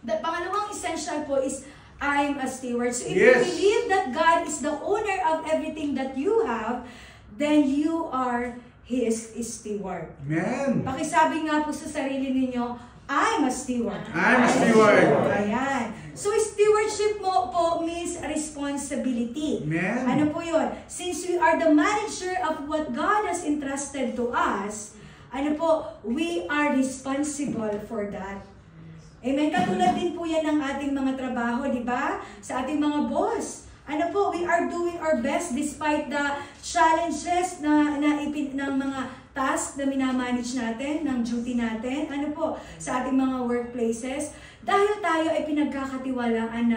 The pangalawang essential po is I'm a steward. So if Yes. you believe that God is the owner of everything that you have, then you are His steward. Amen. Pakisabi nga po sa sarili ninyo, I'm a steward. I'm a steward. Ayan. So stewardship mo po means responsibility. Amen. Ano po yun? Since we are the manager of what God has entrusted to us, ano po, we are responsible for that. Amen. Katulad din po yan ng ating mga trabaho, di ba? Sa ating mga boss. Ano po, we are doing our best despite the challenges ng mga tasks na minamanage natin, ng duty natin, ano po, sa ating mga workplaces. Dahil tayo ay pinagkakatiwalaan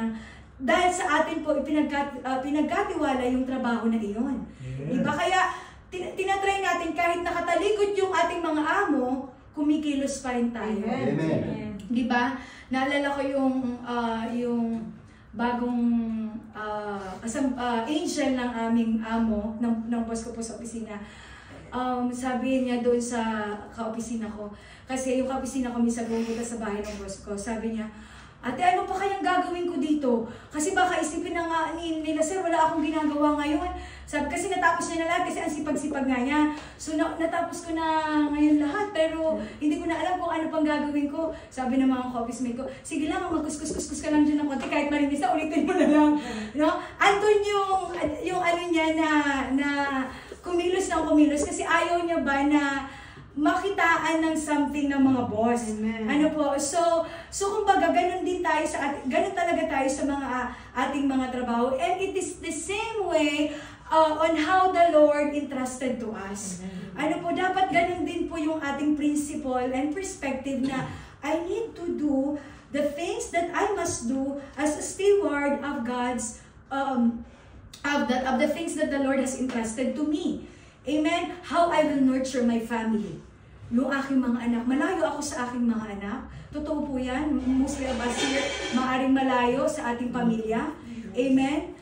dahil sa atin po, pinagkatiwala yung trabaho na iyon. Yes. Diba? Kaya, tinatry natin kahit nakatalikod yung ating mga amo, kumikilos pa rin tayo. Amen. Diba? Naalala ko yung bagong angel ng aming amo, ng boss ko po sa opisina. Sabi niya doon sa kaopisina ko, kasi yung kaopisina ko minsan pumunta sa bahay ng boss ko, sabi niya, ate, ano pa kayang gagawin ko dito? Kasi baka isipin na nga nila, sir, wala akong ginagawa ngayon. Sabi, kasi natapos niya na lahat, kasi ang sipag-sipag nga niya. So, natapos ko na ngayon lahat, pero hindi ko na alam kung ano pang gagawin ko. Sabi ng mga ka-office mate ko, sige lang, magkuskus-kuskus ka lang dyan ng konti, kahit marinis na, ulitin mo na lang. No? Andun yung ano niya na kumilos ng kumilos, kasi ayaw niya ba na makitaan ng something ng mga boss. Amen. Ano po? So kumbaga ganun din tayo ganun talaga tayo sa mga ating mga trabaho. And it is the same way on how the Lord entrusted to us. Amen. Ano po, dapat ganun din po yung ating principle and perspective na I need to do the things that I must do as a steward of God's of the things that the Lord has entrusted to me. Amen? How I will nurture my family. Yung aking mga anak. Malayo ako sa aking mga anak. Totoo po yan. Mostly of us here, maaaring malayo sa ating pamilya. Amen?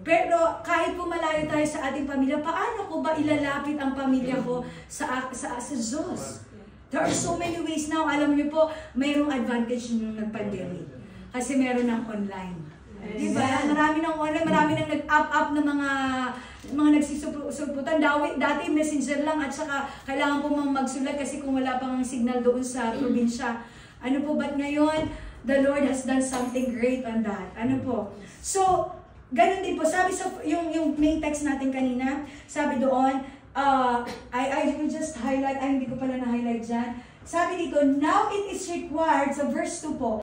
Pero kahit po malayo tayo sa ating pamilya, paano ko ba ilalapit ang pamilya ko sa Diyos? There are so many ways now. Alam niyo po, mayroong advantage nung nag-pandemic. Kasi meron ng online. Diba? Marami ng online, marami ng nag-up ng mga nagsisulputan. Dati messenger lang at saka kailangan po magsulat kasi kung wala pang signal doon sa probinsya. Ano po, ba't ngayon, the Lord has done something great on that. Ano po? So, ganun din po. Sabi sa yung main text natin kanina, sabi doon, I will just highlight, hindi ko pala na-highlight dyan. Sabi dito, now it is required, sa verse 2 po,